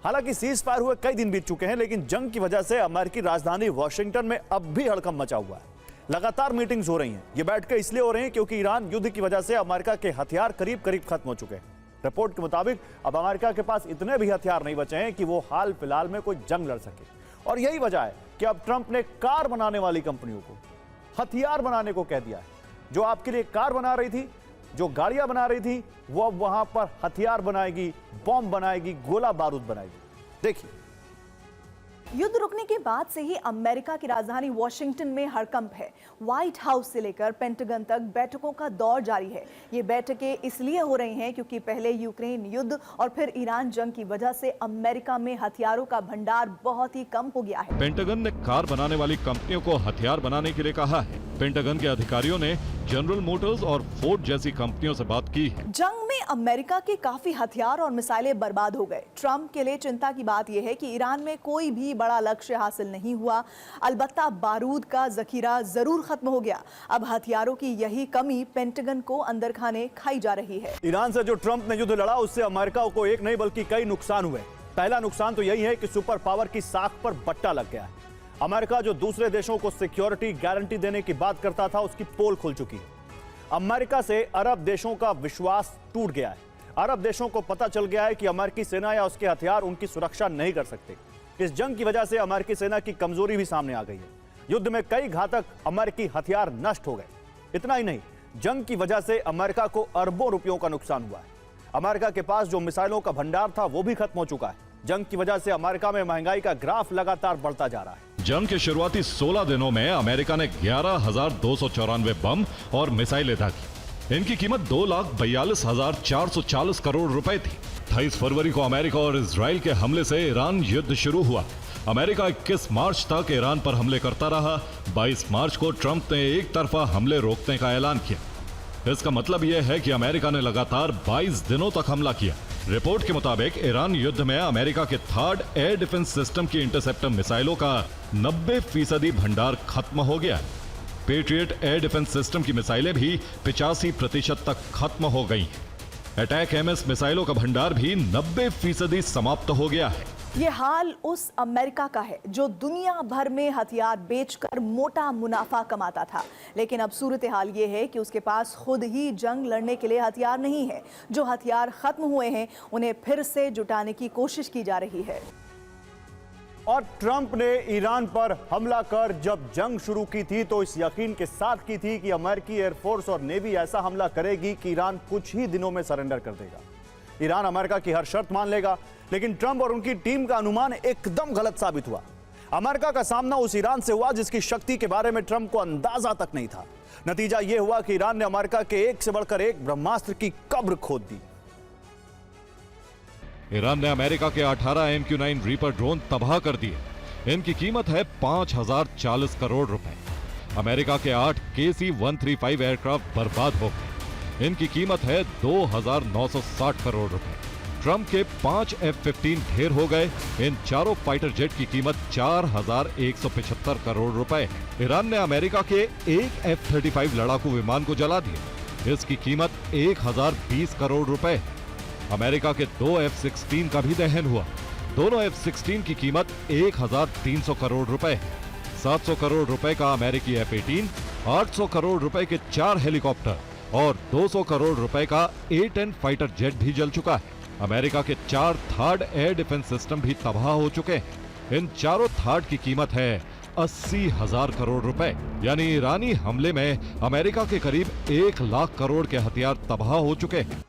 हालांकि cease fire हुए कई दिन बीत चुके हैं, लेकिन जंग की वजह से अमेरिकी राजधानी वॉशिंगटन में अब भी हड़कंप मचा हुआ है। लगातार मीटिंग्स हो रही हैं। ये बैठकें इसलिए हो रही हैं क्योंकि ईरान युद्ध की वजह से अमेरिका के हथियार करीब करीब खत्म हो चुके हैं। रिपोर्ट के मुताबिक अब अमेरिका के पास इतने भी हथियार नहीं बचे हैं कि वो हाल फिलहाल में कोई जंग लड़ सके। और यही वजह है कि अब ट्रंप ने कार बनाने वाली कंपनियों को हथियार बनाने को कह दिया है। जो आपके लिए कार बना रही थी, जो गाड़ियां बना रही थी, वो अब वहां पर हथियार बनाएगी, बॉम्ब बनाएगी, गोला बारूद बनाएगी। देखिए, युद्ध रुकने के बाद से ही अमेरिका की राजधानी वॉशिंगटन में हड़कंप है। व्हाइट हाउस से लेकर पेंटागन तक बैठकों का दौर जारी है। ये बैठकें इसलिए हो रही हैं क्योंकि पहले यूक्रेन युद्ध और फिर ईरान जंग की वजह से अमेरिका में हथियारों का भंडार बहुत ही कम हो गया है। पेंटागन ने कार बनाने वाली कंपनियों को हथियार बनाने के लिए कहा है। पेंटागन के अधिकारियों ने जनरल मोटर्स और फोर्ड जैसी कंपनियों से बात की है। जंग में अमेरिका के काफी हथियार और मिसाइलें बर्बाद हो गए। ट्रंप के लिए चिंता की बात यह है कि ईरान में कोई भी बड़ा लक्ष्य हासिल नहीं हुआ। अलबत्ता बारूद का जखीरा जरूर खत्म हो गया। अब हथियारों की यही कमी पेंटागन को अंदर खाने खाई जा रही है। ईरान से जो ट्रंप ने युद्ध लड़ा, उससे अमेरिका को एक नहीं बल्कि कई नुकसान हुए। पहला नुकसान तो यही है कि सुपर पावर की साख पर बट्टा लग गया है। अमेरिका जो दूसरे देशों को सिक्योरिटी गारंटी देने की बात करता था, उसकी पोल खुल चुकी है। अमेरिका से अरब देशों का विश्वास टूट गया है। अरब देशों को पता चल गया है कि अमेरिकी सेना या उसके हथियार उनकी सुरक्षा नहीं कर सकते। इस जंग की वजह से अमेरिकी सेना की कमजोरी भी सामने आ गई है। युद्ध में कई घातक अमेरिकी हथियार नष्ट हो गए। इतना ही नहीं, जंग की वजह से अमेरिका को अरबों रुपयों का नुकसान हुआ है। अमेरिका के पास जो मिसाइलों का भंडार था, वो भी खत्म हो चुका है। जंग की वजह से अमेरिका में महंगाई का ग्राफ लगातार बढ़ता जा रहा है। जंग के शुरुआती 16 दिनों में अमेरिका ने 11,294 बम और मिसाइलें दागी। इनकी कीमत 2,42,440 करोड़ रुपए थी। 28 फरवरी को अमेरिका और इजराइल के हमले से ईरान युद्ध शुरू हुआ। अमेरिका 21 मार्च तक ईरान पर हमले करता रहा। 22 मार्च को ट्रंप ने एक तरफा हमले रोकने का ऐलान किया। इसका मतलब यह है कि अमेरिका ने लगातार 22 दिनों तक हमला किया। रिपोर्ट के मुताबिक ईरान युद्ध में अमेरिका के थर्ड एयर डिफेंस सिस्टम की इंटरसेप्टर मिसाइलों का 90% भंडार खत्म हो गया। पेट्रियट एयर डिफेंस सिस्टम की मिसाइलें भी 85% तक खत्म हो गई हैं। अटैक एमएस मिसाइलों का भंडार भी 90% समाप्त हो गया है। ये हाल उस अमेरिका का है जो दुनिया भर में हथियार बेचकर मोटा मुनाफा कमाता था। लेकिन अब सूरत हाल ये है कि उसके पास खुद ही जंग लड़ने के लिए हथियार नहीं है। जो हथियार खत्म हुए हैं, उन्हें फिर से जुटाने की कोशिश की जा रही है। और ट्रंप ने ईरान पर हमला कर जब जंग शुरू की थी, तो इस यकीन के साथ की थी कि अमेरिकी एयरफोर्स और नेवी ऐसा हमला करेगी कि ईरान कुछ ही दिनों में सरेंडर कर देगा। ईरान अमेरिका की हर शर्त मान लेगा। लेकिन ट्रंप और उनकी टीम का अनुमान एकदम गलत साबित हुआ। अमेरिका का सामना उस ईरान से हुआ जिसकी शक्ति के बारे में ट्रंप को अंदाजा तक नहीं था। नतीजा यह हुआ कि ईरान ने अमेरिका के एक से बढ़कर एक ब्रह्मास्त्र की कब्र खोद दी। ईरान ने अमेरिका के 18 MQ-9 रीपर ड्रोन तबाह कर दिए। इनकी कीमत है 5,040 करोड़ रुपए। अमेरिका के 8 KC-135 एयरक्राफ्ट बर्बाद हो गए। इनकी कीमत है 2,960 करोड़ रुपए। ट्रंप के 5 F-15 ढेर हो गए। इन चारों फाइटर जेट की कीमत 4,175 करोड़ रुपए है। ईरान ने अमेरिका के एक F-35 लड़ाकू विमान को जला दिया। इसकी कीमत 1,020 करोड़ रुपए है। अमेरिका के 2 F-16 का भी दहन हुआ। दोनों F-16 की कीमत 1,300 करोड़ रुपए है। 700 करोड़ रुपए का अमेरिकी F-18, 800 करोड़ रुपए के 4 हेलीकॉप्टर और 200 करोड़ रुपए का A-10 फाइटर जेट भी जल चुका है। अमेरिका के 4 थर्ड एयर डिफेंस सिस्टम भी तबाह हो चुके हैं। इन चारों थर्ड की कीमत है 80,000 करोड़ रुपए। यानी ईरानी हमले में अमेरिका के करीब 1 लाख करोड़ के हथियार तबाह हो चुके हैं।